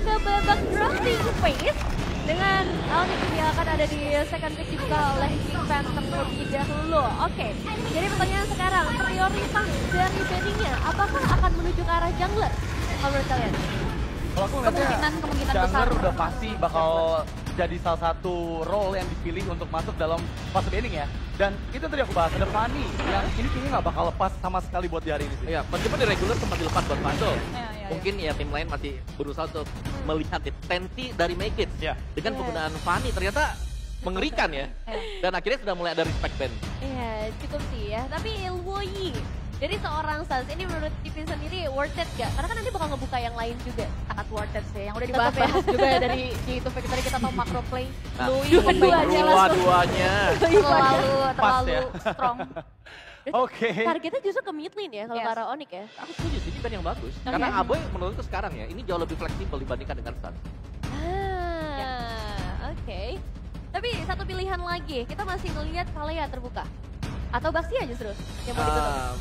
ke babak dropping phase dengan Onyx yang akan ada di second pick dibuka oleh King Phantom terlebih dahulu. Oke, jadi pertanyaan sekarang, prioritas dari bandingnya apakah akan menuju ke arah jungler? Kalau menurut kalian? Kalau aku ngeliatnya kemungkinan besar jungler udah pasti bakal jadi salah satu role yang dipilih untuk masuk dalam fase banning ya. Dan itu tadi aku bahas, ada Fanny yang ini kayaknya nggak bakal lepas sama sekali buat di hari ini sih. Iya, meskipun di regular sempat dilepas buat Panto. Iya. Mungkin ya tim lain masih berusaha untuk melihat tensi dari Make It. Iya. Dengan penggunaan Fanny ternyata mengerikan ya. Dan akhirnya sudah mulai ada respect band. Iya, cukup sih ya. Tapi Ilwoyi dari seorang Sans ini menurut Cipin sendiri worth it gak? Karena kan nanti bakal ngebuka yang lain juga. Sangat worth it sih. Yang udah dibahas juga ya dari YouTube tadi kita tahu macro play. Nah, Dua-duanya langsung dua-duanya. terlalu strong. Oke. Targetnya justru ke mid lane ya kalau Yes. ke arah Onyx ya. Aku setuju sih, ini band yang bagus. Karena Aboy menurutku sekarang ya, ini jauh lebih fleksibel dibandingkan dengan Sun. Oke. Tapi satu pilihan lagi, kita masih ngelihat Kalea terbuka. Atau Baxia justru yang mau ditutup.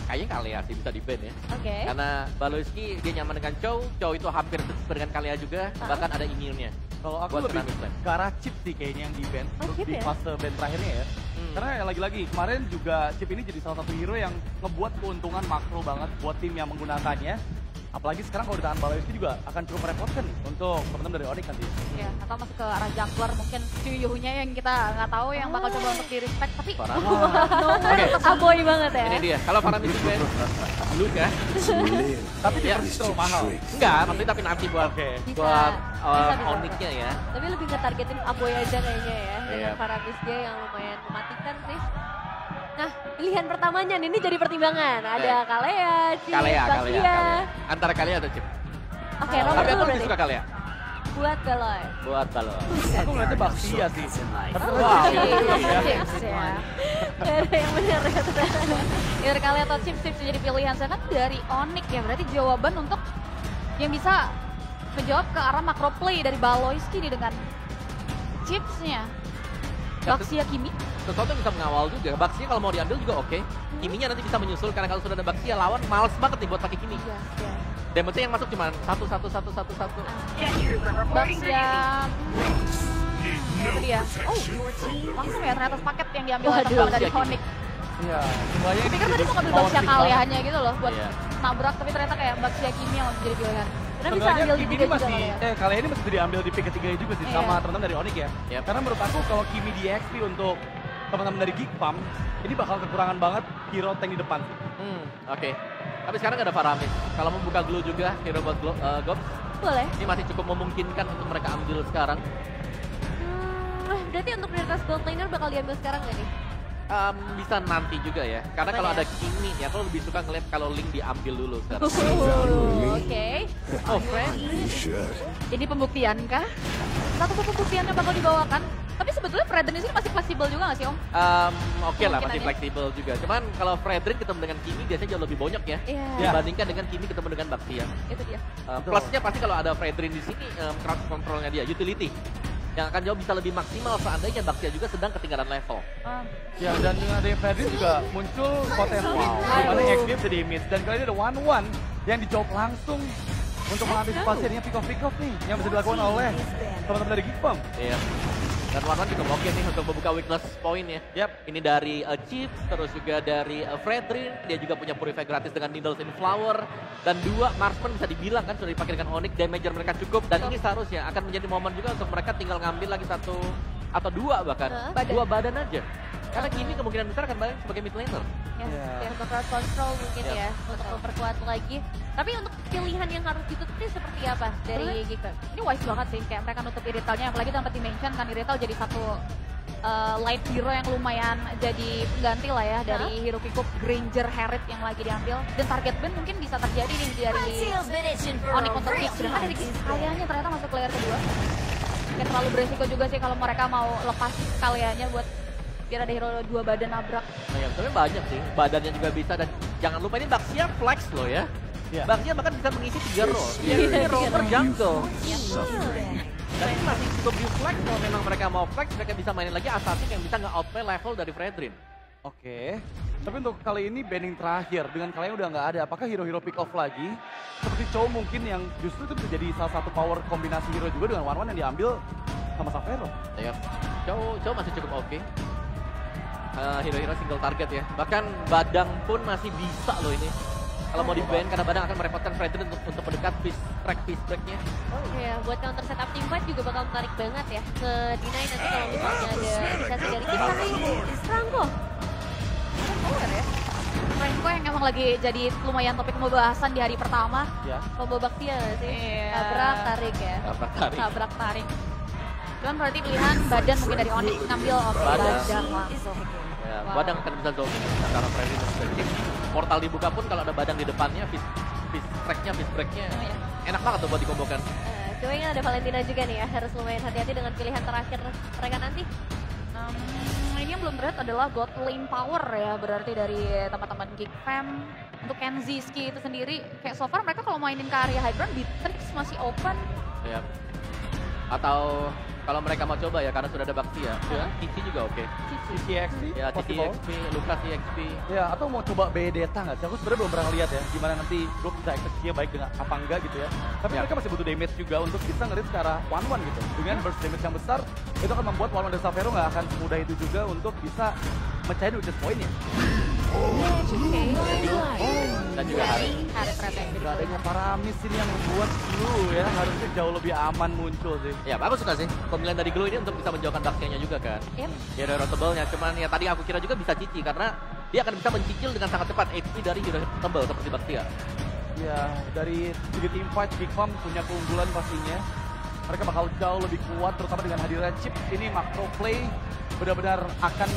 Kayaknya Kalea sih bisa di-ban ya. Oke. Karena Baloyski dia nyaman dengan Chow itu hampir dengan Kalea juga, bahkan ada immune-nya. Kalau aku Buat lebih Tsunami Flame. ke arah chip sih kayaknya yang di band Chip di ya? fase band terakhirnya ya. Karena ya lagi-lagi kemarin juga chip ini jadi salah satu hero yang ngebuat keuntungan makro banget buat tim yang menggunakannya. Apalagi sekarang kalau di tangan Baloyski juga akan cukup merepotkan nih untuk teman-teman dari Onyx nanti. Ya, atau masuk ke arah jungler mungkin Chuyuh-nya yang kita nggak tahu yang bakal coba untuk di respect tapi Parah. Aboy banget ya. Ini dia, kalau para misi band, Luka. Tapi dia Ya. harus terlalu mahal. Enggak, tapi nanti buat Oke. buat Bisa. Onyx-nya ya. Tapi lebih nge-targetin Aboy aja kayaknya ya. Dengan Iya. Faramis dia yang lumayan mematikan sih. Nah, pilihan pertamanya nih, ini jadi pertimbangan. Ada Kalea, Chip, Baxia. Antara Kalea atau Chip. Oke, Robert Tapi dulu aku lebih berarti. suka Kalea. Buat Baloy. Buat Balon. Aku ngeliatnya Baxia sih. Tapi Wow. Chips ya. Gak ada yang benar ya. Either Kalea atau Chips jadi pilihan saya kan dari Onyx ya. Berarti jawaban untuk yang bisa menjawab ke arah macro play dari Baloyski nih dengan chipsnya. Baxia Kimi. Sesuatu yang bisa mengawal juga. Baxia kalau mau diambil juga oke. Kiminya nanti bisa menyusul karena kalau sudah ada Baxia lawan males banget nih buat pakai Kimi. Iya. Damage yang masuk cuma satu. Baxia. Itu dia. Oh, langsung ya ternyata paket yang diambil oleh teman dari Onyx. Iya, semuanya Aku ini pikir tadi mau ngambil power Baxia pick Kalea banget. hanya gitu loh buat Iya. nabrak, tapi ternyata kayak Baxia Kimi yang jadi pilihan. Karena bisa Sebenarnya ambil di Kimi tiga ini juga masih, kali ya. Kalea ini masih diambil di pick ketiganya juga sih Iya. sama teman-teman dari Onyx ya. Yap. Karena menurut aku kalau Kimi di XP untuk teman-teman dari Geek Farm, ini bakal kekurangan banget hero tank di depan. Oke. Tapi sekarang ada Faramis. Kalau mau buka glue juga, hero buat Gobs, Boleh. ini masih cukup memungkinkan untuk mereka ambil sekarang. Berarti untuk prioritas gold laner bakal diambil sekarang nggak nih? Bisa nanti juga ya. Karena kalau Apa ya? ada Kimi ya, aku lebih suka ngeliat kalau Link diambil dulu sekarang. Oke. Oh, friend. Ini pembuktian kah? Satu pembuktiannya bakal dibawakan. Tapi sebetulnya Fredrin di sini masih fleksibel juga nggak sih Om? Oke lah, masih Kemungkinannya. fleksibel juga. Cuman kalau Frederick ketemu dengan Kimi biasanya jauh lebih banyak ya. Iya. Dibandingkan dengan Kimi ketemu dengan Baxia. Itu dia. Plusnya pasti kalau ada Fredrin di sini, crowd controlnya dia, utility. Yang akan jauh bisa lebih maksimal seandainya Baxia juga sedang ketinggalan level. Ya, dan dengan adanya Fredrin juga muncul potensi di mana XP bisa di mid. Dan kali ini ada 1-1 yang dijawab langsung untuk mengantisipasi adanya pick off nih yang bisa dilakukan oleh teman-teman dari Geek Farm. Iya. Dan Warman juga oke nih untuk membuka weakness point ya. Yap. Ini dari Chief, terus juga dari Fredrin. Dia juga punya Purify gratis dengan Needles in Flower. Dan 2 Marksman bisa dibilang kan sudah dipakai dengan Onyx. Damager mereka cukup. Dan ini seharusnya akan menjadi momen juga untuk mereka tinggal ngambil lagi 1 atau 2 bahkan. Badan. 2 badan aja. Karena Kimi kemungkinan besar akan balik sebagai mid laner. Yes, Iya. untuk crowd control mungkin Yap. ya, untuk memperkuat lagi. Tapi untuk pilihan yang harus ditutup ini seperti apa dari Geekfam? Ini wise banget sih, kayak mereka nutup Irritalnya, apalagi tempat dimension kan Irrital jadi satu light hero yang lumayan jadi pengganti lah ya dari hero Kikup, Granger, Harriet yang lagi diambil. Dan target ban mungkin bisa terjadi nih dari Onyx untuk pick. Sedangkan dari kayaknya ternyata masuk layer kedua. Kayak terlalu beresiko juga sih kalau mereka mau lepas kaliannya buat biar ada hero 2 badan nabrak. Nah ya, tapi banyak sih. Badannya juga bisa. Dan jangan lupa ini Baxia flex loh ya. Iya. Baxia bahkan bisa mengisi 3 role. Ini rover jungle. Dan ini masih cukup di flex. Kalau memang mereka mau flex, mereka bisa mainin lagi assassin yang bisa nge-outplay level dari Fredrin. Oke. Tapi untuk kali ini banning terakhir, dengan kalian udah nggak ada, apakah hero-hero pick off lagi? Seperti Chow mungkin yang justru itu bisa jadi salah satu power kombinasi hero juga dengan One-One yang diambil sama Xavero. Ya, Chow masih cukup oke. Hero-hero single target ya. Bahkan Badang pun masih bisa loh ini. Kalau mau di-ban karena Badang akan merepotkan Fredrin untuk mendekat fish breaknya. Oh iya, buat counter setup teamfight juga bakal menarik banget ya ke D9 nanti kalau misalnya ada inisiasi dari kita nih. Franco. Power ya. Franco yang emang lagi jadi lumayan topik pembahasan di hari pertama. Ya. Combo bakti ya nggak sih? Iya. Tabrak, tarik ya. Tabrak tarik. Cuman berarti pilihan badan mungkin dari Onyx ngambil badan langsung. Ya, Wow. Badang akan bisa zoning karena Fredrin dan portal dibuka pun kalau ada Badang di depannya, fish breaknya Oh, iya. enak banget tuh buat dikombokan. Coba ingat ada Valentina juga nih ya, harus lumayan hati-hati dengan pilihan terakhir mereka nanti. Ini yang belum berat adalah bot lane power ya, berarti dari teman-teman Geek Fam. Untuk Kenziski itu sendiri, kayak so far mereka kalau mainin ke area high ground, Beatrix masih open. Ya. Atau kalau mereka mau coba ya karena sudah ada Bakti ya. Cici juga oke. CCXP, Ya, Cici possible. XP, Lukas XP. Ya, atau mau coba Bayonetta nggak sih? Aku sebenarnya belum pernah lihat ya, gimana nanti grup bisa eksekusinya baik dengan apa enggak gitu ya. Tapi Ya. mereka masih butuh damage juga untuk bisa ngerit secara one-one gitu. Dengan burst damage yang besar, itu akan membuat one-one dari Xavero nggak akan semudah itu juga untuk bisa mecahin weakness point-nya. Dan juga Hari. Hari Trevor. Gak adanya Paramis ini yang membuat Glue ya, harusnya jauh lebih aman muncul sih. Ya, aku suka sih pemilihan dari Glue ini untuk bisa menjauhkan Baktianya juga kan. Yep. Ya, ada rotable-nya. Cuman ya tadi aku kira juga bisa Cici karena dia akan bisa mencicil dengan sangat cepat HP dari hero tebal seperti Baktia. Ya, dari segi team fight, Big Mom punya keunggulan pastinya. Mereka bakal jauh lebih kuat, terutama dengan hadirnya Chip. Ini macro play benar-benar akan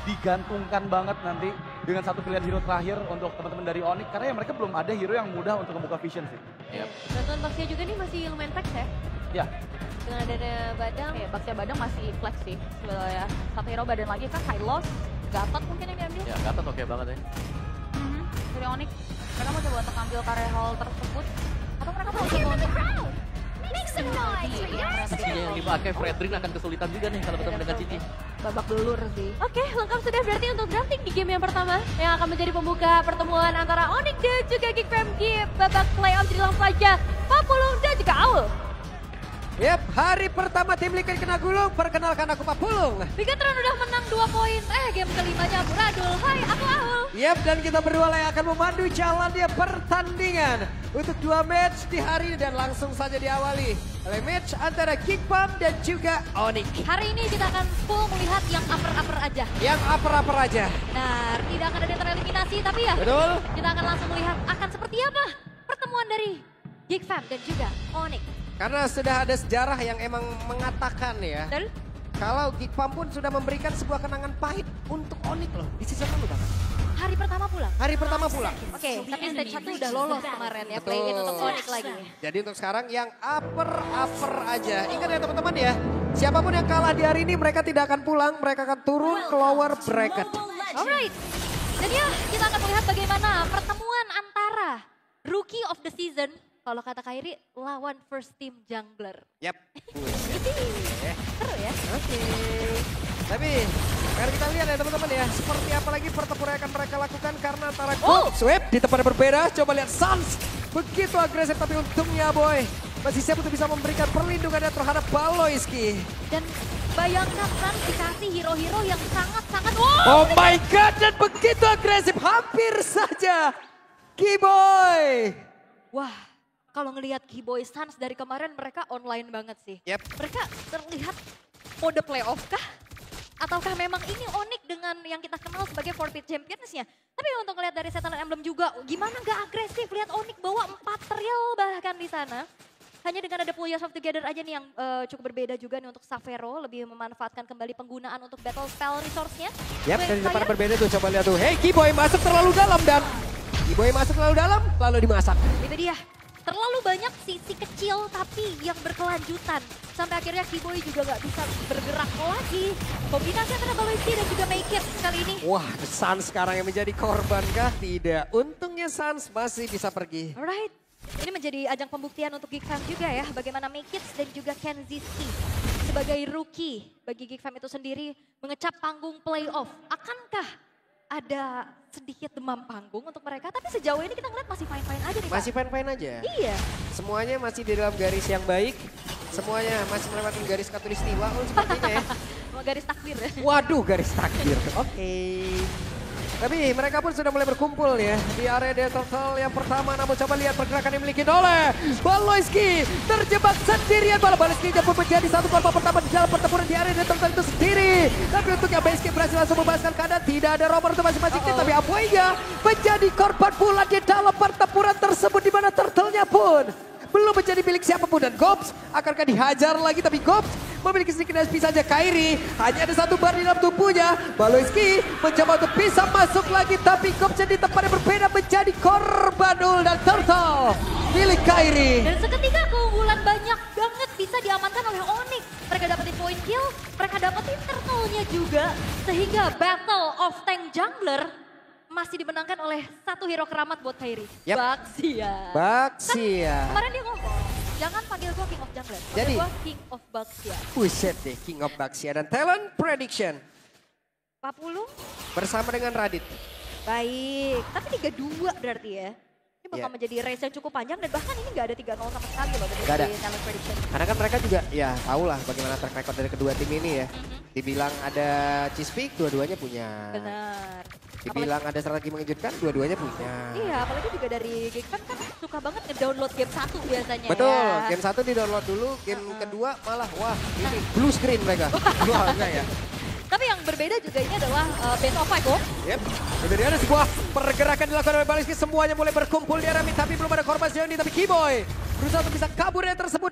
digantungkan banget nanti dengan satu pilihan hero terakhir untuk teman-teman dari Onyx. Karena ya mereka belum ada hero yang mudah untuk membuka vision sih. Yap. Bantuan Baxia juga nih masih lumayan flex ya. Ya, Dengan adanya Badang. Oke, Baksia Badang masih flex sih sebenarnya. Satu hero badan lagi kan Hylos, Gatot mungkin yang diambil. Ya, Gatot oke banget ya. Dari Onyx. Mereka mau coba untuk ambil carry hall tersebut. Atau mereka mau coba untuk Cici yang dipakai Fredrin akan kesulitan juga nih kalau ketemu dengan Cici. babak belur sih. Oke, lengkap sudah berarti untuk drafting di game yang pertama yang akan menjadi pembuka pertemuan antara Onyx dan juga Geek Fam di babak playoff. Jadi langsung saja Papulung dan juga Aul. Yap, hari pertama tim Liquid kena gulung. Perkenalkan aku Papulung. Bigatron udah menang 2 poin. Game kelimanya Buradul. Hai, aku Aul. Yap, dan kita berdua yang akan memandu jalannya pertandingan untuk 2 match di hari ini dan langsung saja diawali oleh match antara Geek Fam dan juga Onyx. Hari ini kita akan full melihat yang upper aja. Yang upper aja. Nah, tidak akan ada tereliminasi, tapi ya Betul? kita akan langsung melihat akan seperti apa pertemuan dari Geek Fam dan juga Onyx. Karena sudah ada sejarah yang emang mengatakan ya, Betul? kalau Geek Fam pun sudah memberikan sebuah kenangan pahit untuk Onyx loh di season lalu kan. Hari pertama pulang. Hari pertama pulang. Oke, tapi stage 1 udah lolos kemarin ya, play-in untuk Onyx lagi. Jadi untuk sekarang yang upper aja. Ingat ya teman-teman ya, siapapun yang kalah di hari ini mereka tidak akan pulang, mereka akan turun ke lower bracket. Alright, dan ya kita akan melihat bagaimana pertemuan antara Rookie of the Season, kalau kata Kairi, lawan first team jungler. Yap. Seru ya? Oke. Tapi mari kita lihat ya teman-teman ya, seperti apa lagi pertempuran yang akan mereka lakukan karena antara Gold Sweep di tempat yang berbeda. Coba lihat Sans, begitu agresif tapi untungnya boy masih siap untuk bisa memberikan perlindungannya terhadap Baloyski. Dan bayangkan kan dikasih hero-hero yang sangat-sangat Oh my god, dan begitu agresif hampir saja Keyboy. Wah, kalau ngelihat Keyboy Suns dari kemarin mereka online banget sih. Yap. Mereka terlihat mode playoff kah? Ataukah memang ini Onyx dengan yang kita kenal sebagai forfeit championsnya? Tapi untuk lihat dari setelan emblem juga, gimana nggak agresif? Lihat Onyx bawa 4 trial bahkan di sana. Hanya dengan ada full years of together aja nih yang cukup berbeda juga nih untuk Xavero. Lebih memanfaatkan kembali penggunaan untuk battle spell resource-nya. Yap, Wave dari depan Fire. berbeda tuh coba lihat tuh. Hey, Keyboy masuk terlalu dalam dan Keyboy masuk terlalu dalam lalu dimasak. Itu dia. Terlalu banyak sisi kecil tapi yang berkelanjutan. Sampai akhirnya Keyboy juga nggak bisa bergerak lagi. Kombinasi antara Baloyski dan juga Make It kali ini. Wah, Sans sekarang yang menjadi korban kah? Tidak. Untungnya Sans masih bisa pergi. Alright. Ini menjadi ajang pembuktian untuk Geek Fam juga ya. Bagaimana Make It dan juga Kenziski. Sebagai rookie bagi Geek Fam itu sendiri mengecap panggung playoff. Akankah ada sedikit demam panggung untuk mereka. Tapi sejauh ini kita ngeliat masih fine-fine aja nih Pak. Masih fine-fine aja. Iya. Semuanya masih di dalam garis yang baik. Semuanya masih melewati garis khatulistiwa sepertinya ya. Garis takdir ya. Waduh, garis takdir. Oke. Tapi mereka pun sudah mulai berkumpul ya di area Death Turtle yang pertama. Namun coba lihat pergerakan yang dimiliki oleh Baloyski. Terjebak sendirian. Baloyski pun menjadi satu korban pertama di dalam pertempuran di area Death Turtle itu sendiri. Tapi untuknya BSK berhasil langsung membebaskan keadaan. Tidak ada romer untuk masing-masing tim. Tapi Apoiga menjadi korban pula di dalam pertempuran tersebut. Di mana Turtle-nya pun belum menjadi milik siapapun. Dan Gops akankah dihajar lagi, tapi Gops memiliki sedikit SP saja. Kairi hanya ada satu bar di dalam tubuhnya. Baloyski mencoba untuk bisa masuk lagi, tapi Gops di tempat yang berbeda menjadi korban dan Turtle milik Kairi. Dan seketika keunggulan banyak banget bisa diamankan oleh Onyx. Mereka dapetin point kill, mereka dapetin Turtle-nya juga. Sehingga Battle of Tank Jungler masih dimenangkan oleh satu hero keramat buat Kairi. Yep. Baxia. Kemarin dia ngomong, jangan panggil gue King of Jungler, panggil Jadi gue King of Baxia. Buset deh, King of Baxia dan Talent Prediction 40? bersama dengan Radit. Baik, tapi 32 berarti ya. Ini bakal Iya. menjadi race yang cukup panjang dan bahkan ini nggak ada 3-0 sama sekali loh dari Nggak ada. Talent Prediction. Karena kan mereka juga ya tahu lah bagaimana track record dari kedua tim ini ya. Dibilang ada Cheese dua-duanya punya. Benar. Dibilang ada strategi mengejutkan, dua-duanya punya. Iya, apalagi juga dari Geekfan kan suka banget nge-download game 1 biasanya Betul, ya. game 1 di-download dulu, game kedua malah wah ini blue screen mereka. Wah enggak ya. Tapi yang berbeda juga ini adalah Best of Five, Yep, jadi ada sebuah pergerakan dilakukan oleh Baloyski, semuanya mulai berkumpul di area mid, tapi belum ada korban sejauh ini. Tapi Keyboy berusaha untuk bisa kabur yang tersebut.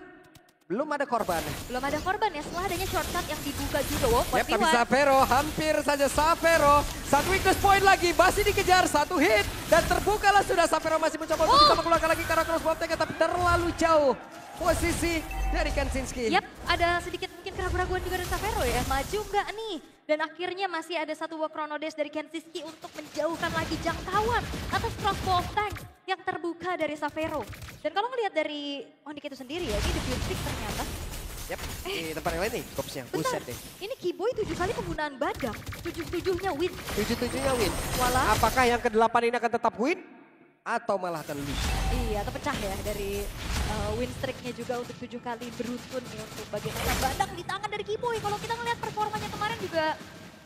Belum ada korban. Belum ada korban ya setelah adanya shortcut yang dibuka juga. Wow, Yep, tapi Savero, hampir saja Savero. Satu weakness point lagi, masih dikejar, satu hit. Dan terbukalah sudah, Savero masih mencoba untuk bisa mengeluarkan lagi karena crossbow attack, tapi terlalu jauh posisi dari Kensinski. Yap, ada sedikit mungkin keraguan juga dari Savero ya. Maju nggak nih? Dan akhirnya masih ada satu buah chrono dash dari Kensinski untuk menjauhkan lagi jangkauan atas crossbow tank yang terbuka dari Savero. Dan kalau ngelihat dari Onyx itu sendiri ya, ini defuse pick ternyata. Yep, di tempat yang lain nih, Kopsnya. Bentar, Buset deh. ini Keyboy 7 kali penggunaan badak, 7-7-nya win. 7-7-nya win. Walah. Apakah yang ke-8 ini akan tetap win? Atau malah akan lose? Iya, terpecah ya dari win streaknya juga untuk 7 kali beruntun nih untuk bagaimana badak di tangan dari Keyboy. Kalau kita ngelihat performanya kemarin juga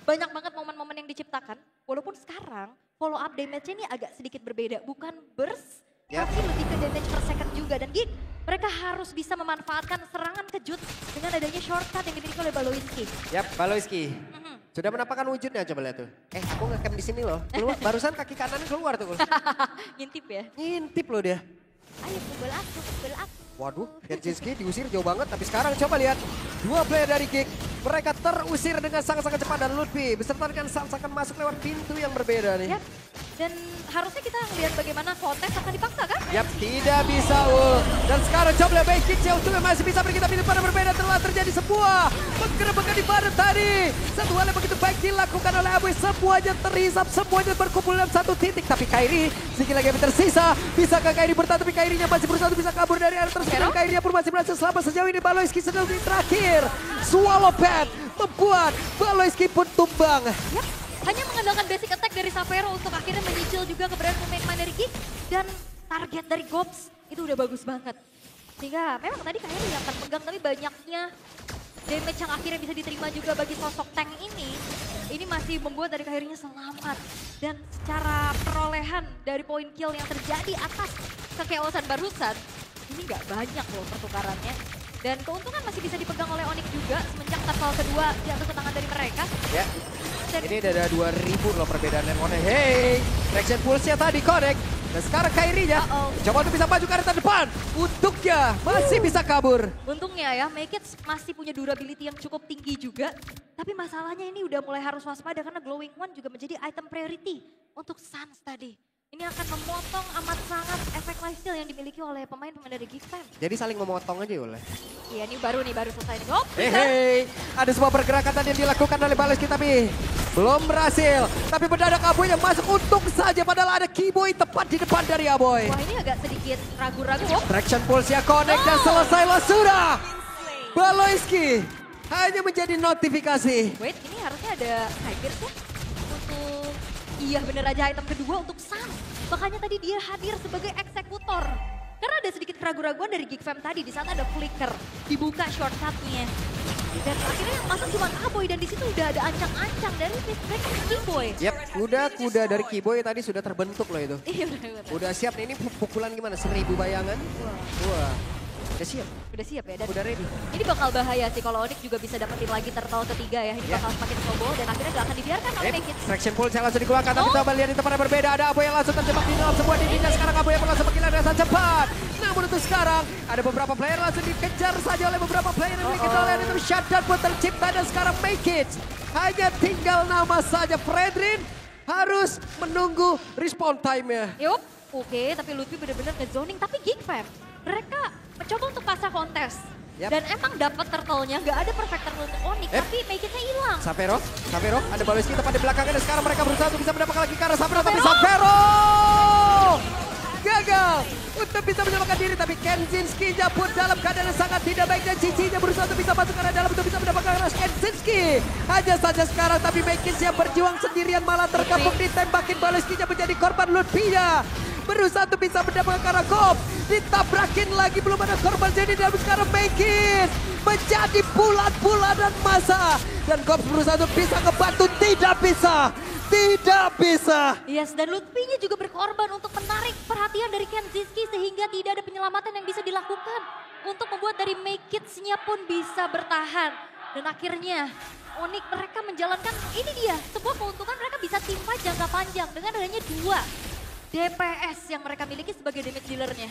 banyak banget momen-momen yang diciptakan. Walaupun sekarang follow up damage-nya ini agak sedikit berbeda. Bukan burst, Yap. tapi lebih ke damage per second juga. Dan Geek, mereka harus bisa memanfaatkan serangan kejut dengan adanya shortcut yang dimiliki oleh Baloyski. Yap, Baloyski. Sudah menampakkan wujudnya, coba lihat tuh. Aku ngecam di sini loh. Keluar, barusan kaki kanan keluar tuh. Ngintip ya. Ngintip loh dia. Ayo pukul aku. Waduh, Kensinski diusir jauh banget. Tapi sekarang coba lihat. Dua player dari Geek. Mereka terusir dengan sangat-sangat cepat. Dan Lutfi beserta dengan Sans akan masuk lewat pintu yang berbeda nih. Yap. Dan harusnya kita lihat bagaimana kontes akan dipaksa kan? Yap, tidak bisa Ul. Dan sekarang coba lihat baik kick untuk masih bisa beri kita pintu pada berbeda. Telah terjadi sebuah penggerebekan di badan tadi. Satu hal yang begitu baik dilakukan oleh Abu. Semuanya terhisap, semuanya berkumpul dalam satu titik. Tapi Kairi sedikit lagi yang tersisa. Bisakah Kairi bertahan? Tapi Kairinya masih berusaha untuk bisa kabur dari area tersebut. Dan Kairinya pun masih berhasil selamat sejauh ini. Baloyski sedang di terakhir. Swallow pad membuat Baloyski pun tumbang. Yap. Hanya mengandalkan basic attack dari Savero untuk akhirnya menyicil juga keberadaan pemain-pemain dari Geek. Dan target dari Gops itu udah bagus banget. Sehingga memang tadi Kairi yang akan pegang, tapi banyaknya damage yang akhirnya bisa diterima juga bagi sosok tank ini masih membuat dari Kairinya selamat. Dan secara perolehan dari poin kill yang terjadi atas kekeosan barusan, ini nggak banyak loh pertukarannya. Dan keuntungan masih bisa dipegang oleh Onyx juga semenjak turtle kedua jatuh ke tangan dari mereka. Ya. Dan Ini ada 2000 loh perbedaan yang Onyx. Hey, traction pulse-nya tadi connect. Dan sekarang Kairinya coba untuk bisa maju ke arah depan. Untuknya masih bisa kabur. untungnya ya, Make It masih punya durability yang cukup tinggi juga. Tapi masalahnya ini udah mulai harus waspada karena Glowing One juga menjadi item priority untuk Sans tadi. Ini akan memotong amat sangat efek lifesteal yang dimiliki oleh pemain-pemain dari Geekfan. Jadi saling memotong aja oleh. Iya, ini baru selesai nih. Oh, Hey, ada sebuah pergerakan tadi yang dilakukan oleh Baloyski tapi belum berhasil. Tapi mendadak Aboy yang masuk untung saja padahal ada Keyboy tepat di depan dari Aboy. Wah, ini agak sedikit ragu-ragu. Oh, Traction pulse-nya connect dan selesailah sudah. Baloyski hanya menjadi notifikasi. wait, ini harusnya ada Cyber ya untuk Iya bener aja item kedua untuk Sans. Makanya tadi dia hadir sebagai eksekutor. Karena ada sedikit keraguan-raguan dari Geek Fam tadi di saat ada flicker. Dibuka shortcutnya. Dan akhirnya yang masuk cuma Kaboy dan di situ udah ada ancang-ancang dari Fistbreak Kiboy. Yap, kuda-kuda dari Kiboy tadi sudah terbentuk loh itu. Iya bener-bener. Udah siap nih, ini pukulan gimana? 1000 bayangan. Wah, udah siap. Udah siap ya. Dan Udah ready. ini bakal bahaya sih kalau Onyx juga bisa dapetin lagi turtle ketiga ya. Ini bakal semakin snowball dan akhirnya gak akan dibiarkan oleh Naked. Traction pull yang langsung dikeluarkan, tapi coba lihat di tempat yang berbeda. Ada Abo yang langsung terjebak di dalam sebuah dinding. Sekarang Abo yang langsung menggila dengan cepat. Namun untuk sekarang, ada beberapa player langsung dikejar saja oleh beberapa player yang memiliki oleh itu shutdown pun tercipta dan sekarang make it. Hanya tinggal nama saja Fredrin harus menunggu respawn time-nya. Yup, oke, tapi Lutfi bener-bener nge-zoning. Tapi Geek Fam, mereka mencoba untuk pasang kontes. Yap. Dan emang dapat turtle-nya, nggak ada perfect turtle untuk Onyx, tapi make it-nya hilang. Savero, ada Baloski tepat di belakangnya dan sekarang mereka berusaha untuk bisa mendapatkan lagi karena Savero, tapi Savero gagal untuk bisa menyelamatkan diri, tapi Kenzinski pun dalam keadaan yang sangat tidak baik dan Cici-nya berusaha untuk bisa masuk ke arah dalam untuk bisa mendapatkan Rush Kenzinski. Hanya saja sekarang tapi Mekins yang berjuang sendirian malah terkepung ditembakin Baloski-nya menjadi korban Lutfinya. Berusaha untuk bisa mendapatkan ke arah Gop, ditabrakin lagi belum ada korban jadi dan sekarang Mekins menjadi bulat-bulatan masa dan Gop berusaha untuk bisa ngebantu, tidak bisa. Yes, dan Lutfinya juga berkorban untuk menarik perhatian dari Kenzinski sehingga tidak ada penyelamatan yang bisa dilakukan untuk membuat dari Make-Nya pun bisa bertahan. Dan akhirnya Onyx mereka menjalankan ini dia, sebuah keuntungan mereka bisa tim fight jangka panjang dengan adanya 2 DPS yang mereka miliki sebagai damage dealernya.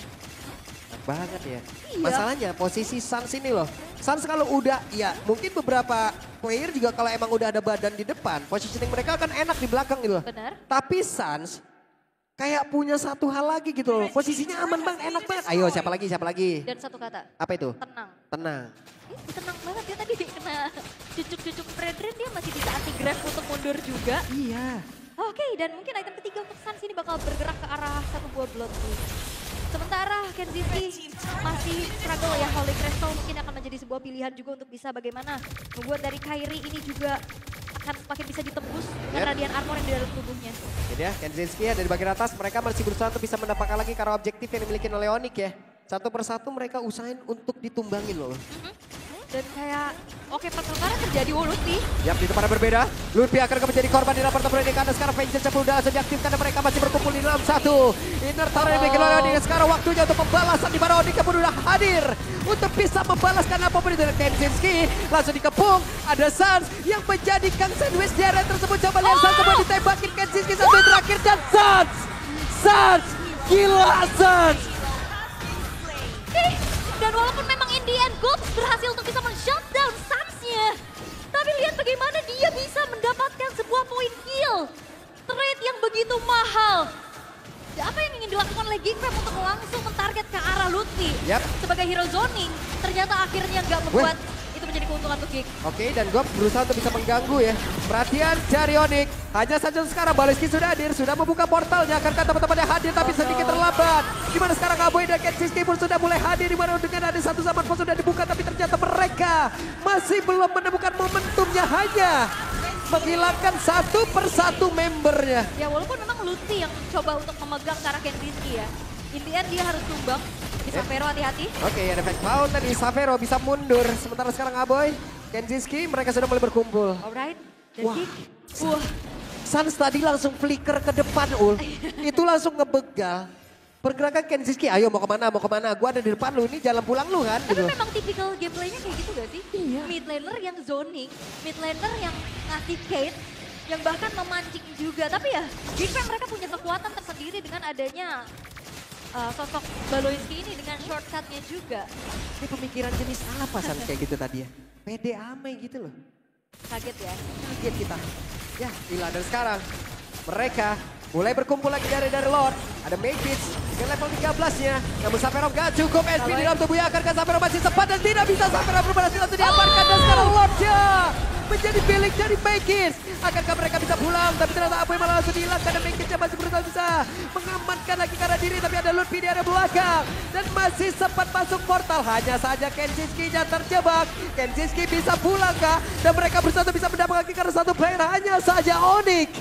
Banget ya. Iya. Masalahnya posisi Sans ini loh. Sans kalau udah, ya mungkin beberapa player juga kalau emang udah ada badan di depan, positioning mereka akan enak di belakang gitu loh. Benar. Tapi Sans kayak punya satu hal lagi gitu loh. Posisinya aman banget, enak banget. Ayo siapa lagi? Dan satu kata, Apa itu? tenang. Tenang. Ini tenang banget dia tadi kena cucuk-cucuk Fredrin, dia masih bisa anti-grab untuk mundur juga. Iya. Oke, dan mungkin item ketiga untuk Sans ini bakal bergerak ke arah satu buah Blood Blue. Sementara Kenzinski masih struggle ya, Holy Crystal mungkin akan menjadi sebuah pilihan juga untuk bisa bagaimana membuat dari Kairi ini juga akan semakin bisa ditembus dengan radiant armor yang di dalam tubuhnya. Jadi ya, Kenzinski ya dari bagian atas mereka masih berusaha untuk bisa mendapatkan lagi karena objektif yang dimiliki oleh Onyx ya. Satu persatu mereka usahain untuk ditumbangin loh. Dan kayak, oke pertukaran terjadi Lutfi. Yap, di tempat yang berbeda. Lutfi akan menjadi korban di dalam pertempuran ini karena sekarang Vengeance pun sudah diaktifkan dan mereka masih berkumpul di dalam satu. Inner Tower yang dimiliki oleh Onyx. Sekarang waktunya untuk pembalasan di mana Onyx pun sudah hadir untuk bisa membalaskan apapun itu dari Kenzinski. Langsung dikepung, ada Sans yang menjadi Kang Sandwich di area tersebut. Coba lihat Sans coba ditembakin Kenzinski satu yang terakhir dan Sans, gila Sans. Dan walaupun memang in the end Gops berhasil untuk bisa men-shutdown Sans-nya. Tapi lihat bagaimana dia bisa mendapatkan sebuah poin kill. Trade yang begitu mahal. Apa yang ingin dilakukan oleh Geek Fam untuk langsung mentarget ke arah Lutfi. Yap. Sebagai hero zoning, ternyata akhirnya nggak membuat itu menjadi keuntungan untuk Geek. Oke, dan Gops berusaha untuk bisa mengganggu ya. Perhatian dari Onyx. Hanya saja sekarang Baloski sudah hadir, sudah membuka portalnya. Akankah teman-temannya hadir tapi sedikit terlambat. Dimana sekarang Kaboy dan Kenzinski pun sudah mulai hadir. Dimana dengan ada satu zaman pun sudah dibuka. Tapi ternyata mereka masih belum menemukan momentumnya. Hanya menghilangkan satu persatu membernya. Ya walaupun memang Lutfi yang coba untuk memegang ke arah Kenzinski ya. In the end dia harus tumbang. Di Savero hati-hati. Oke, ada Fake Cloud tadi. Savero bisa mundur. Sementara sekarang Aboy, Kenzinski mereka sudah mulai berkumpul. Alright. Dan Wah. Geek. Wah. Sans tadi langsung flicker ke depan, Ul. Itu langsung ngebegal. Pergerakan Kenzinski, ayo mau kemana, Gua ada di depan lu, ini jalan pulang lu kan. Tapi Gitu. memang tipikal gameplaynya kayak gitu gak sih? Iya. Mid laner yang zoning, mid laner yang ngasih Kate, yang bahkan memancing juga. Tapi ya, Geek Fam mereka punya kekuatan tersendiri dengan adanya sosok Baloinski ini dengan shortcutnya juga. Ini pemikiran jenis apa Sans kayak gitu tadi ya? Pede amai gitu loh. Kaget ya. Kaget kita. Ya, gila. Dan sekarang mereka mulai berkumpul lagi dari Lord. Ada Matrix dengan level 13-nya. Namun Savero gak cukup SP di dalam tubuhnya. Akankah Savero masih sempat dan tidak bisa Savero berhasil langsung diamankan. Dan sekarang Lordnya menjadi milik dari Matrix. Akankah mereka bisa pulang? Tapi ternyata Aboy malah langsung dihilangkan. Dan Matrixnya masih berusaha bisa mengamankan lagi karena diri. Tapi ada Lutfi di area belakang. Dan masih sempat masuk portal. Hanya saja Kenzinski-nya terjebak. Kenzinski bisa pulang kah? Dan mereka berusaha untuk bisa mendapatkan lagi karena satu player. Hanya saja Onyx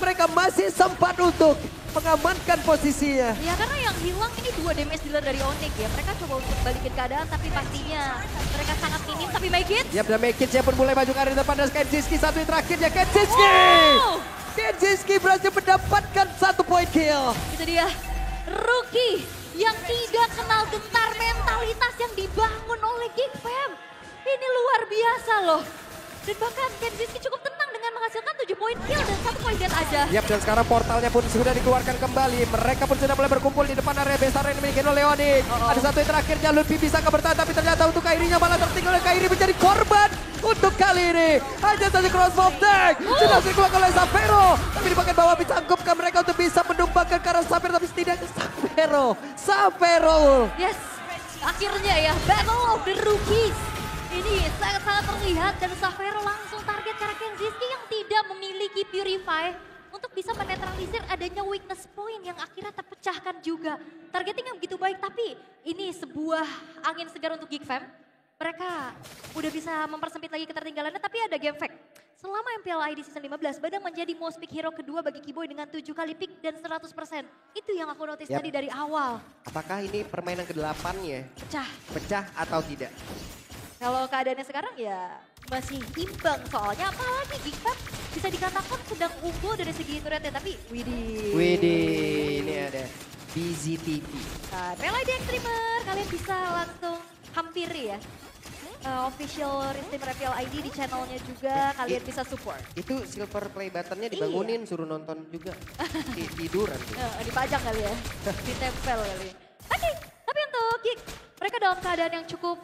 mereka masih sempat untuk mengamankan posisinya. Ya karena yang hilang ini 2 damage dealer dari Onyx ya. Mereka coba untuk balikin keadaan tapi pastinya mereka sangat minim. Tapi Megit. Yap, dan Mekic pun mulai maju ke arah depan dan Kenjiski satu yang terakhirnya. Kenjiski! Oh! Kenjiski berhasil mendapatkan 1 point kill. Itu dia rookie yang tidak kenal gentar mentalitas yang dibangun oleh Geek Fam. Ini luar biasa loh. Dan bahkan Kenjiski cukup tenang dengan menghasilkan 7 poin kill dan 1 poin dead aja. Yap, dan sekarang portalnya pun sudah dikeluarkan kembali. Mereka pun sudah mulai berkumpul di depan area besar yang dimiliki oleh Onyx. Ada satu yang terakhirnya, Lutfi bisa bertahan, tapi ternyata untuk Kairi-nya malah tertinggal oleh Kairi menjadi korban untuk kali ini. Hanya saja crossbow tag sudah dikeluarkan oleh Xavero. Tapi di bagian bawah bisa anggapkan mereka untuk bisa menumbangkan ke arah Xavero, tapi setidaknya Xavero. Yes, akhirnya ya Battle of the Rookies. Ini sangat-sangat terlihat dan Xavero langsung target karena Kenjiski yang tidak memiliki Purify untuk bisa menetralisir adanya weakness point yang akhirnya terpecahkan juga. Targeting yang begitu baik, tapi ini sebuah angin segar untuk Geek Fam. Mereka udah bisa mempersempit lagi ketertinggalannya, tapi ada game fact. Selama MPL ID Season 15, Badang menjadi most pick hero kedua bagi Kiboy dengan 7 kali pick dan 100%. Itu yang aku notice tadi dari awal. Apakah ini permainan ke-8-nya? Pecah atau tidak? Kalau keadaannya sekarang ya masih imbang soalnya, apalagi Geek Fam bisa dikatakan sedang unggul dari segi turretnya, tapi Widih, ini ada BZTV. Nah, PLID Extremer, kalian bisa langsung hampiri ya. Official Team Reveal ID di channelnya juga, kalian bisa support. Itu silver play buttonnya dibangunin, suruh nonton juga. Tiduran. Dipajang kali ya, ditempel kali. Oke, tapi untuk Geek, mereka dalam keadaan yang cukup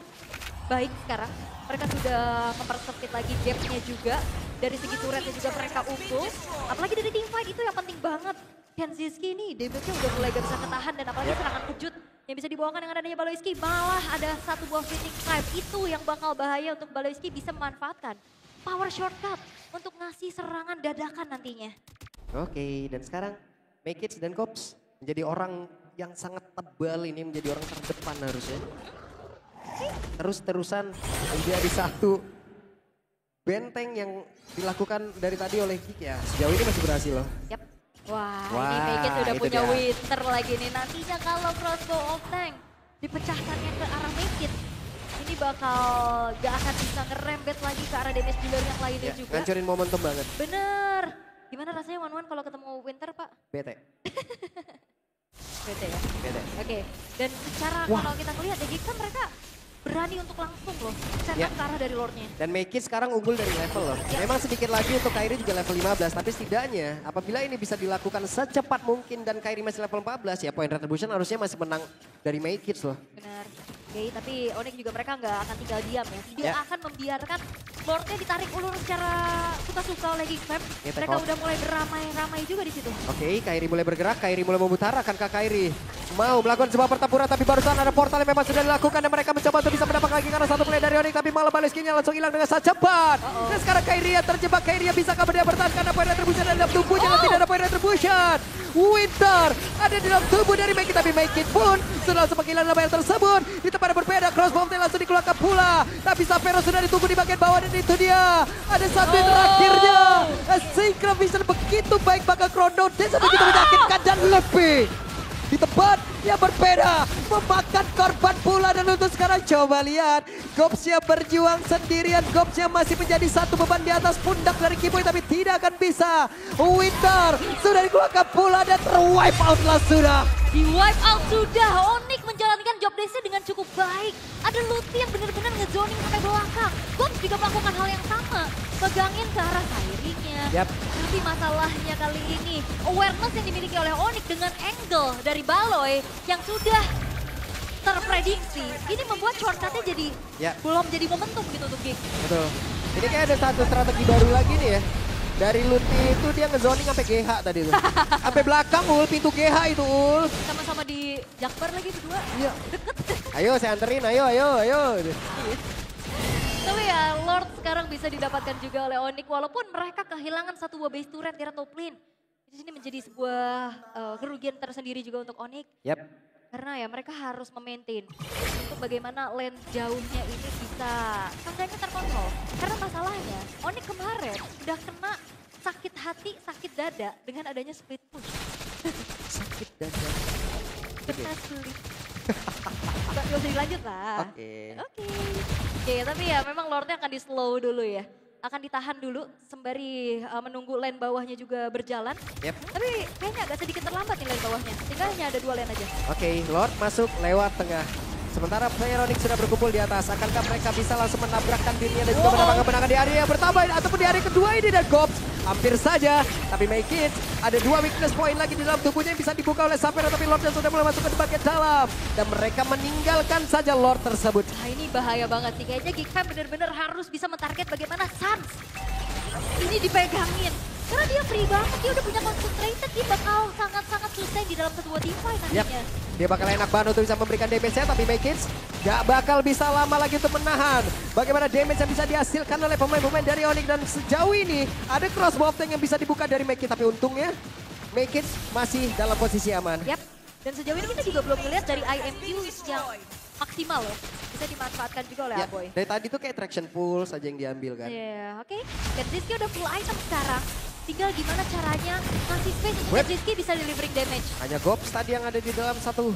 baik sekarang. Mereka sudah mempersempit lagi gap-nya juga. Dari segi turretnya juga mereka unggul. Apalagi dari team fight itu yang penting banget. Kenjiski ini damage-nya udah mulai gak bisa ketahan dan apalagi serangan kejut yang bisa dibawakan dengan adanya Baloiski. Malah ada satu buah fleeting tribe itu yang bakal bahaya untuk Baloiski bisa memanfaatkan power shortcut untuk ngasih serangan dadakan nantinya. Oke, dan sekarang Mekic dan Kops menjadi orang yang sangat tebal ini, menjadi orang terdepan harusnya. Terus-terusan menjadi satu benteng yang dilakukan dari tadi oleh Geek ya. Sejauh ini masih berhasil loh. Yap. Wah, ini Mekic udah punya Winter lagi nih. Nantinya kalau crossbow of tank dipecahkannya ke arah Mekic, ini bakal gak akan bisa ngerembet lagi ke arah damage dealer yang lainnya juga. Ngancurin momentum banget. Bener. Gimana rasanya Wan kalau ketemu Winter, Pak? Bete. Bete ya? Bete. Oke, dan secara kalau kita melihat ya Geek kan mereka berani untuk langsung loh set up ke arah dari Lordnya. Dan Mekic sekarang unggul dari level loh. Memang sedikit lagi untuk Kairi juga level 15, tapi setidaknya apabila ini bisa dilakukan secepat mungkin dan Kairi masih level 14 ya poin retribution harusnya masih menang dari Mekic loh. Benar. Oke, tapi Onyx juga mereka nggak akan tinggal diam ya. Tidak akan membiarkan Lordnya ditarik ulur secara suka-suka oleh Geek Fam. Mereka udah mulai beramai-ramai juga di situ. Oke, Kairi mulai bergerak, Kairi mulai memutar, akankah Kairi mau melakukan sebuah pertempuran, tapi barusan ada portal yang memang sudah dilakukan dan mereka mencoba untuk bisa mendapat lagi karena satu play dari Onyx, tapi malah Baloiski-nya langsung hilang dengan sangat cepat. Dan sekarang Kairi yang terjebak, Kairi yang bisa dia bertahan karena poin retribution ada dalam tubuhnya dan tidak ada poin retribution. Winter ada di dalam tubuh dari Mekic, tapi Mekic pun sudah langsung kehilangan layar tersebut. Di tempat yang berbeda, crossbow langsung dikeluarkan pula. Tapi Xavero sudah ditunggu di bagian bawah dan itu dia. Ada satu yang terakhirnya. Synchro Vision begitu baik bakal Chrono Dance begitu menyakitkan dan lebih. Di tempat yang berbeda, memakan korban pula dan untuk sekarang coba lihat. Gopsnya berjuang sendirian, Gopsnya masih menjadi satu beban di atas pundak dari Kiboy tapi tidak akan bisa. Winter sudah dikeluarkan pula dan terwipe out lah sudah. Di wipe out sudah, Onyx menjalankan job desk-nya dengan cukup baik. Ada Lutfi yang benar-benar ngezoning sampai belakang. Gops juga melakukan hal yang sama, pegangin ke arah Kairi-nya. Tapi masalahnya kali ini, awareness yang dimiliki oleh Onyx dengan angle dari Baloy yang sudah terprediksi, ini membuat shortcut-nya jadi belum jadi momentum gitu untuk Geek. Betul. Ini kayak ada satu strategi baru lagi nih ya. Dari Lutfi itu dia ngezoning sampai GH tadi tuh. Sampai belakang Ul, pintu GH itu Ul. Sama-sama di Jakbar lagi berdua. Iya. Deket. Ayo saya anterin, ayo. Tapi ya Lord sekarang bisa didapatkan juga oleh Onyx walaupun mereka kehilangan satu buah base turret di top lane. Di sini menjadi sebuah kerugian tersendiri juga untuk Onyx. Karena ya mereka harus memaintain untuk bagaimana lane jauhnya ini bisa seenggaknya terkontrol. Karena masalahnya Onyx kemarin udah kena sakit hati, sakit dada dengan adanya split push. Sakit dan Kena sulit. Gak usah dilanjut lah. Oke. Oke, tapi ya memang Lordnya akan di slow dulu ya. Akan ditahan dulu sembari menunggu lane bawahnya juga berjalan. Yep. Tapi kayaknya agak sedikit terlambat nih lane bawahnya. Sehingga hanya ada 2 lane aja. Oke, Lord masuk lewat tengah. Sementara player Onyx sudah berkumpul di atas. Akankah mereka bisa langsung menabrakkan dirinya dan juga mendapatkan kemenangan di area yang pertama ataupun di area kedua ini, dan Gops hampir saja. Tapi make it, ada 2 weakness point lagi di dalam tubuhnya yang bisa dibuka oleh Sapphire, tapi Lord yang sudah mulai masuk ke bagian dalam. Dan mereka meninggalkan saja Lord tersebut. Nah ini bahaya banget sih. Kayaknya Geekfam bener-bener harus bisa mentarget bagaimana Sans ini dipegangin. Karena dia free banget, dia udah punya concentrated, dia bakal sangat-sangat sustain di dalam kedua teamfight nantinya. Dia bakal enak banget untuk bisa memberikan damage-nya, tapi Make gak bakal bisa lama lagi untuk menahan. Bagaimana damage yang bisa dihasilkan oleh pemain-pemain dari Onyx, dan sejauh ini ada crossbow tank yang bisa dibuka dari Make, tapi untungnya Make masih dalam posisi aman. Yap, dan sejauh ini kita juga belum melihat dari IMQ yang maksimal loh. Bisa dimanfaatkan juga oleh Aboy. Dari tadi tuh kayak traction pull saja yang diambil kan. Iya, oke. Dan Rizky udah full item sekarang. Tinggal gimana caranya ngasih space untuk Rizky bisa delivering damage. Hanya Gops tadi yang ada di dalam satu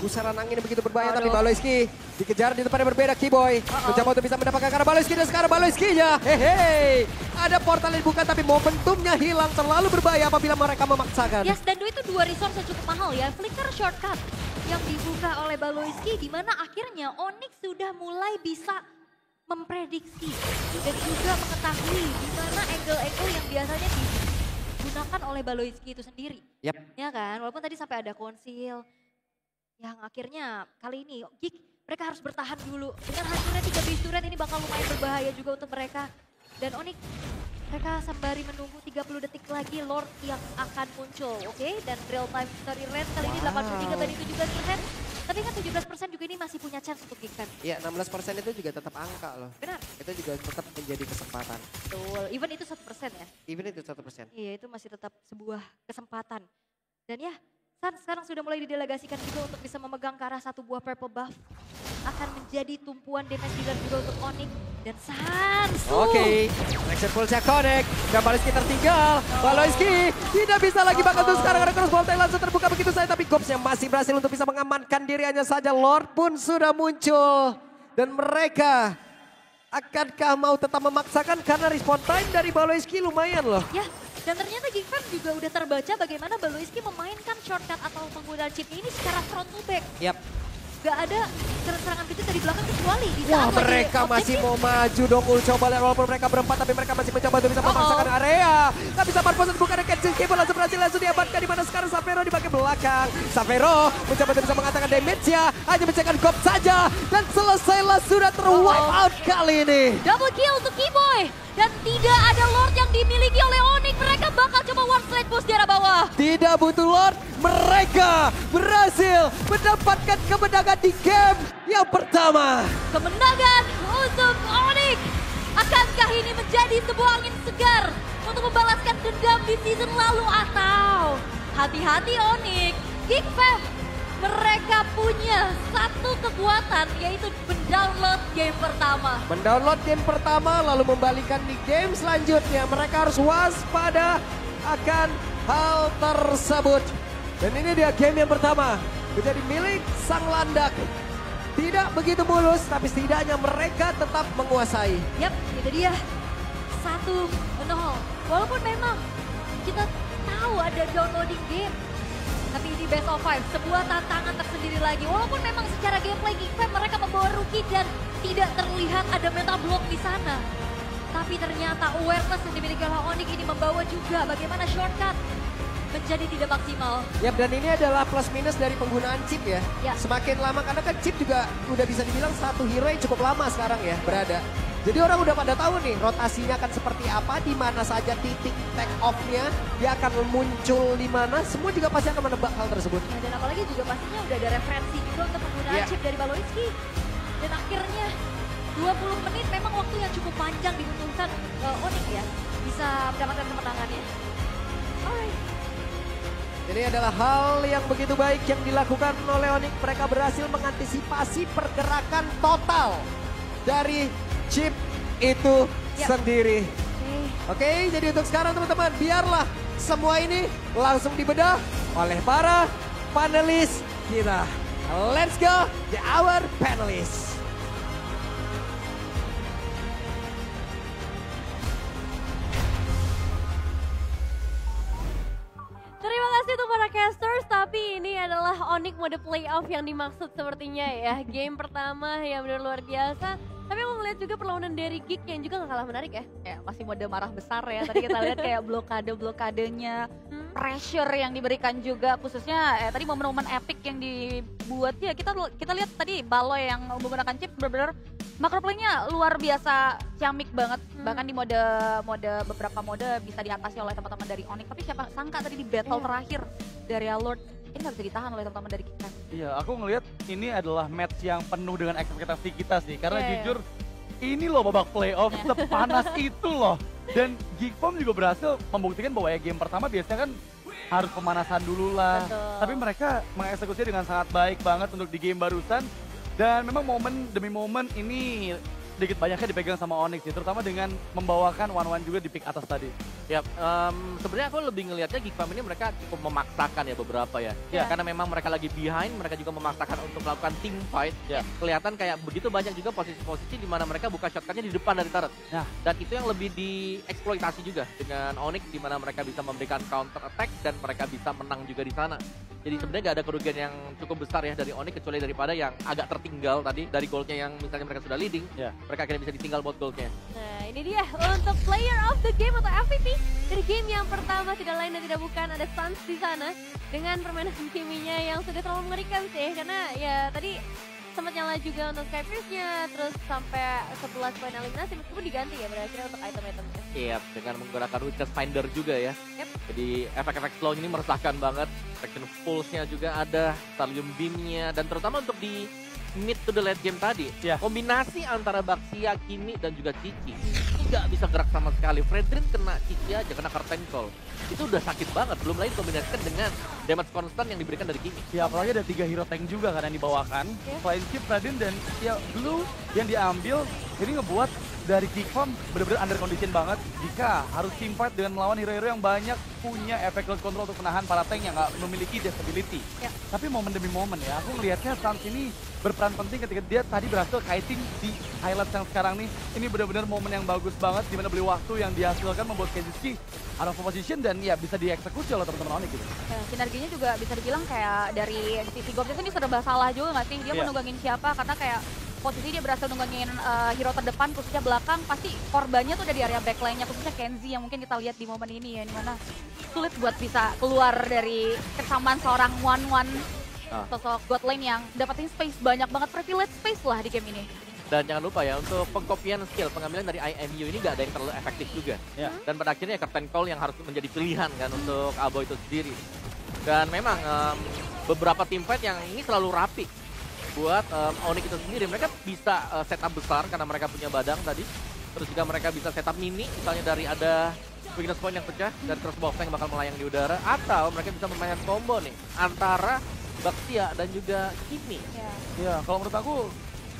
pusaran angin yang begitu berbahaya, tapi Baloyski dikejar di tempat yang berbeda. Keyboy mencoba untuk bisa mendapatkan karena Baloyski, dan sekarang Baloyski-nya. Hehe, ada portal yang dibuka tapi momentumnya hilang, terlalu berbahaya apabila mereka memaksakan. Yes, dan itu 2 resource yang cukup mahal ya. Flicker shortcut yang dibuka oleh Baloyski, di mana akhirnya Onyx sudah mulai bisa memprediksi dan juga mengetahui di mana angle-angle yang biasanya digunakan oleh Baloyski itu sendiri. Yap. Ya kan, walaupun tadi sampai ada konsil yang akhirnya kali ini Geek mereka harus bertahan dulu. Dengan hancurnya 3 base turret ini bakal lumayan berbahaya juga untuk mereka. Dan Onyx mereka sembari menunggu 30 detik lagi Lord yang akan muncul, oke? Dan real time story rate kali ini 83 banding 17%. Tapi kan 17% juga ini masih punya chance untuk Geekfam. Iya, 16% itu juga tetap angka loh. Benar. Itu juga tetap menjadi kesempatan. Betul, even itu 1% ya. Even itu 1%. Iya, itu masih tetap sebuah kesempatan. Dan ya, Sans sekarang sudah mulai didelegasikan juga untuk bisa memegang ke arah satu buah purple buff. Akan menjadi tumpuan damage dealer juga untuk Onyx dan Sans. Oke, action full-nya connect. Dan Baloyski tertinggal. Baloyski tidak bisa lagi bakal tuh sekarang, ada crossbow tank langsung terbuka begitu saja. Tapi Gops yang masih berhasil untuk bisa mengamankan diri, hanya saja Lord pun sudah muncul. Dan mereka akankah mau tetap memaksakan karena respawn time dari Baloyski lumayan loh. Ya, dan ternyata Geekfam juga udah terbaca bagaimana Baloyski memainkan shortcut atau penggunaan chip ini secara front to back. Yap. Gak ada serangan kejut dari belakang kecuali di Wah, saat mereka lagi masih objektif. mau maju dong. Coba lihat walaupun mereka berempat, tapi mereka masih mencoba untuk bisa memaksakan area. Tapi sabar proses bukan Kenji Kibble langsung berhasil diamankan, di mana sekarang Sapphire di bagian belakang. Sapphire mencoba untuk bisa mengatakan damage-nya, hanya mencegahkan Gops saja. Dan selesailah, sudah ter-wipe out kali ini. Double kill untuk Keyboy. Dan tidak ada Lord yang dimiliki oleh Onyx. Mereka bakal coba one slide push di arah bawah. Tidak butuh Lord, mereka berhasil mendapatkan kemenangan di game yang pertama. Kemenangan untuk Onyx. Akankah ini menjadi sebuah angin segar untuk membalaskan dendam di season lalu, atau hati-hati Onyx, Geekfam, mereka punya satu kekuatan yaitu mendownload game pertama. Mendownload game pertama lalu membalikan di game selanjutnya. Mereka harus waspada akan hal tersebut. Dan ini dia game yang pertama menjadi milik sang landak. Tidak begitu mulus, tapi setidaknya mereka tetap menguasai. Yap, itu dia. 1-0. Walaupun memang kita tahu ada downloading game, tapi ini best of 5, sebuah tantangan tersendiri lagi. Walaupun memang secara gameplay Geekfam mereka membawa rookie dan tidak terlihat ada meta block di sana. Tapi ternyata awareness yang dimiliki oleh Onyx ini membawa juga bagaimana shortcut menjadi tidak maksimal. Yap, dan ini adalah plus minus dari penggunaan chip ya. Ya. Semakin lama, karena kan chip juga udah bisa dibilang satu hero yang cukup lama sekarang ya berada. Jadi orang udah pada tahu nih rotasinya akan seperti apa, di mana saja titik take off-nya, dia akan muncul di mana, semua juga pasti akan menebak hal tersebut. Ya, dan apalagi juga pastinya udah ada referensi juga untuk penggunaan chip dari Baloyski. Dan akhirnya 20 menit memang waktu yang cukup panjang dibutuhkan Onyx ya, bisa mendapatkan kemenangannya. Alright. Ini adalah hal yang begitu baik yang dilakukan oleh Onyx. Mereka berhasil mengantisipasi pergerakan total dari chip itu sendiri. Oke. Oke, jadi untuk sekarang teman-teman, biarlah semua ini langsung dibedah oleh para panelis kita. Let's go, the our panelists. Terima kasih untuk para casters, tapi ini adalah Onyx mode playoff yang dimaksud sepertinya ya. Game pertama yang benar luar biasa. Tapi aku ngeliat juga perlawanan dari Geek yang juga gak kalah menarik ya. Ya, masih mode marah besar ya. Tadi kita lihat kayak blokade-blokadenya, pressure yang diberikan juga, khususnya tadi momen-momen epic yang dibuat ya. Kita lihat tadi Baloy yang menggunakan chip benar-benar macro play-nya luar biasa ciamik banget. Bahkan di beberapa mode bisa diatasi oleh teman-teman dari Onyx. Tapi siapa sangka tadi di battle terakhir dari Alord ini nggak bisa ditahan oleh teman-teman dari Geek. Iya, aku ngelihat ini adalah match yang penuh dengan ekspektasi kita sih. Karena jujur, ini loh babak playoff sepanas itu loh. Dan Geekfam juga berhasil membuktikan bahwa ya game pertama biasanya kan harus pemanasan dulu lah. Betul. Tapi mereka mengeksekusinya dengan sangat baik banget untuk di game barusan. Dan memang momen demi momen ini sedikit banyaknya dipegang sama Onyx sih, terutama dengan membawakan one-one juga di pick atas tadi. Ya, sebenarnya aku lebih ngelihatnya Geekfam ini mereka cukup memaksakan ya beberapa ya. Ya. Karena memang mereka lagi behind, mereka juga memaksakan untuk melakukan team fight. Ya. Kelihatan kayak begitu banyak juga posisi-posisi di mana mereka buka shotgunnya di depan dari turret. Nah. Dan itu yang lebih dieksploitasi juga dengan Onyx di mana mereka bisa memberikan counter attack dan mereka bisa menang juga di sana. Jadi sebenarnya nggak ada kerugian yang cukup besar ya dari Onyx kecuali daripada yang agak tertinggal tadi dari goldnya yang misalnya mereka sudah leading. Ya. Mereka akhirnya bisa ditinggal buat goldnya. Nah ini dia untuk player of the game atau MVP dari game yang pertama, tidak lain dan tidak bukan ada Suns di sana dengan permainan kiminya yang sudah terlalu mengerikan sih, karena ya tadi sempat nyala juga untuk Skypierce-nya, terus sampai 11 poin eliminasi meskipun diganti ya berakhirnya untuk item-itemnya. Iya, dengan menggunakan weakness finder juga ya. Yep. Jadi efek-efek slow ini meresahkan banget. Section pulse-nya juga ada, Stadium beam-nya, dan terutama untuk di mid to the late game tadi, Yeah. kombinasi antara Baxia, Kimi, dan juga Cici nggak bisa gerak sama sekali. Fredrin kena Cici aja, kena curtain call. Itu udah sakit banget, belum lagi kombinasikan dengan damage konstan yang diberikan dari Kimi. Ya apalagi ada 3 hero tank juga kan yang dibawakan. Selain Chip, Fredin, dan ya Blue yang diambil, jadi ngebuat dari Geekfam benar-benar under condition banget jika harus team fight dengan melawan hero-hero yang banyak punya efek load control untuk menahan para tank yang nggak memiliki disability. Ya. Tapi momen demi momen ya, aku ngelihatnya Suns ini berperan penting ketika dia tadi berhasil kiting di highlight yang sekarang nih. Ini benar-benar momen yang bagus banget di mana beli waktu yang dihasilkan membuat Kenzuki out of position dan ya bisa dieksekusi oleh teman-teman Onyx gitu. Ya, sinerginya juga bisa dibilang kayak dari sisi Gops itu ini serba salah juga nggak sih? Dia mau nunggangin siapa? Karena kayak posisi dia berhasil nunggangin hero terdepan, khususnya belakang, pasti korbannya tuh ada di area backline-nya, khususnya Kenzie yang mungkin kita lihat di momen ini ya, dimana sulit buat bisa keluar dari kesamaan seorang one-one sosok god lane yang dapetin space banyak banget, privilege space lah di game ini. Dan jangan lupa ya, untuk pengkopian skill, pengambilan dari IMU ini gak ada yang terlalu efektif juga. Ya. Dan pada akhirnya curtain call yang harus menjadi pilihan kan untuk Abo itu sendiri. Dan memang beberapa team fight yang ini selalu rapi buat Onyx itu sendiri. Mereka bisa setup besar karena mereka punya badang tadi. Terus juga mereka bisa setup mini, misalnya dari ada weakness point yang pecah dan crossbow yang bakal melayang di udara. Atau mereka bisa memainkan combo nih antara Baxia dan juga Kimi. Ya, kalau menurut aku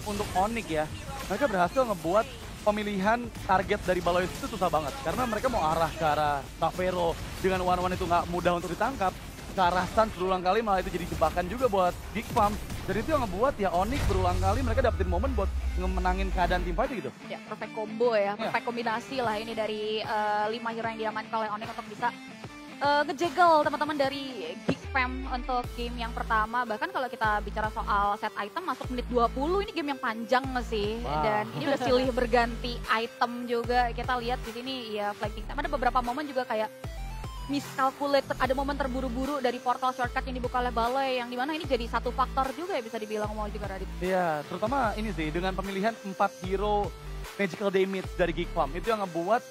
untuk Onyx ya, mereka berhasil ngebuat pemilihan target dari Baloy itu susah banget. Karena mereka mau arah ke arah Tavero dengan one-one itu nggak mudah untuk ditangkap. Ke arah Suns berulang kali malah itu jadi jebakan juga buat Geekfam. Dan itu yang ngebuat ya Onyx berulang kali mereka dapetin momen buat ngemenangin keadaan tim fight gitu. Ya, perfect combo ya, perfect kombinasi lah ini dari 5 hero yang diamankan oleh Onyx untuk bisa ngejegal teman-teman dari Geekfam untuk game yang pertama. Bahkan kalau kita bicara soal set item masuk menit 20, ini game yang panjang sih. Wow. Dan ini udah silih berganti item juga. Kita lihat di sini ya flanking time. Ada beberapa momen juga kayak miscalculate, ada momen terburu-buru dari portal shortcut yang dibuka oleh Baloy yang dimana ini jadi satu faktor juga ya bisa dibilang mau juga Radit. Iya, terutama ini sih dengan pemilihan 4 hero magical damage dari Geekfam. Itu yang ngebuat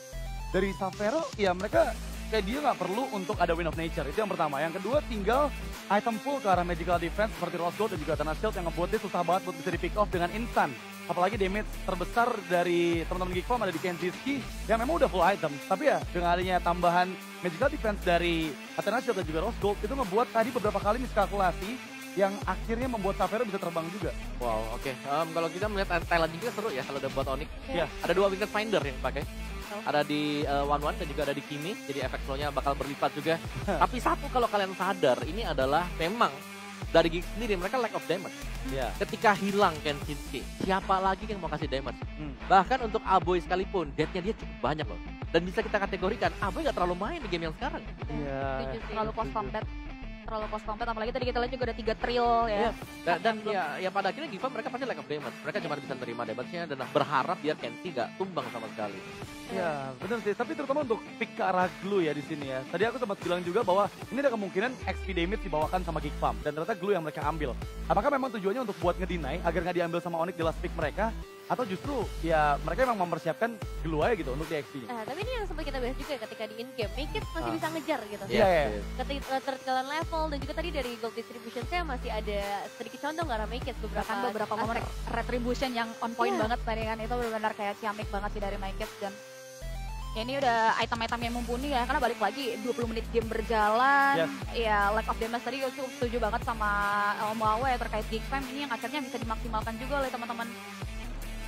dari Tavero ya mereka kayak dia nggak perlu untuk ada Wind of Nature, itu yang pertama. Yang kedua tinggal item full ke arah magical defense seperti Rose Gold dan juga Eternal Shield yang ngebuat dia susah banget buat bisa di pick off dengan instan. Apalagi damage terbesar dari teman-teman Geekfam ada di Kenziski yang memang udah full item. Tapi ya dengan adanya tambahan magical defense dari Eternal Shield dan juga Rose Gold itu ngebuat tadi beberapa kali miskalkulasi yang akhirnya membuat Tavero bisa terbang juga. Wow, oke. Kalau kita melihat Thailand juga seru ya kalau udah buat Onyx. Ya. Ada 2 weakness finder yang dipakai. ada di One dan juga ada di Kimi, jadi efek slownya bakal berlipat juga. Tapi satu kalau kalian sadar, ini adalah memang dari Gig sendiri mereka lack of damage. Iya. Ketika hilang Kenshinski, siapa lagi yang mau kasih damage? Bahkan untuk Aboy sekalipun, death-nya dia cukup banyak loh. Dan bisa kita kategorikan, Aboy gak terlalu main di game yang sekarang. Iya. Setuju sih. Terlalu cost combat, apalagi tadi kita lihat juga ada 3 trill ya. Dan ya pada akhirnya Giva mereka pasti lack of damage. Mereka cuma bisa terima damage-nya dan berharap biar Kenshi gak tumbang sama sekali. Iya, benar sih. Tapi terutama untuk pick ke arah Glue ya di sini ya. Tadi aku sempat bilang juga bahwa ini ada kemungkinan XP damage dibawakan sama Geek Farm. Dan ternyata Glue yang mereka ambil. Apakah memang tujuannya untuk buat ngedeny agar nggak diambil sama Onyx di last pick mereka? Atau justru ya mereka memang mempersiapkan Glue aja gitu untuk di XP-nya? Tapi ini yang sempat kita bahas juga ketika di in-game. Make It masih bisa ngejar gitu. Iya, iya. Ketika ketertinggalan level dan juga tadi dari gold distribution saya masih ada sedikit contoh karena Make It Bahkan beberapa momen retribution yang on point banget tadi kan. Itu benar-benar kayak ciamik banget sih dari Minecraft. Dan ya ini udah item-item yang mumpuni ya, karena balik lagi 20 menit game berjalan. Ya lack of damage tadi aku setuju banget sama Om Wawe ya, terkait Geek Fam ini yang akhirnya bisa dimaksimalkan juga oleh teman-teman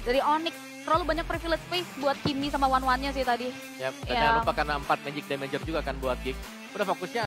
dari Onyx. Terlalu banyak privilege space buat Kimi sama One-One-nya sih tadi. Dan jangan lupa karena 4 magic damager juga kan buat Geek. Udah fokusnya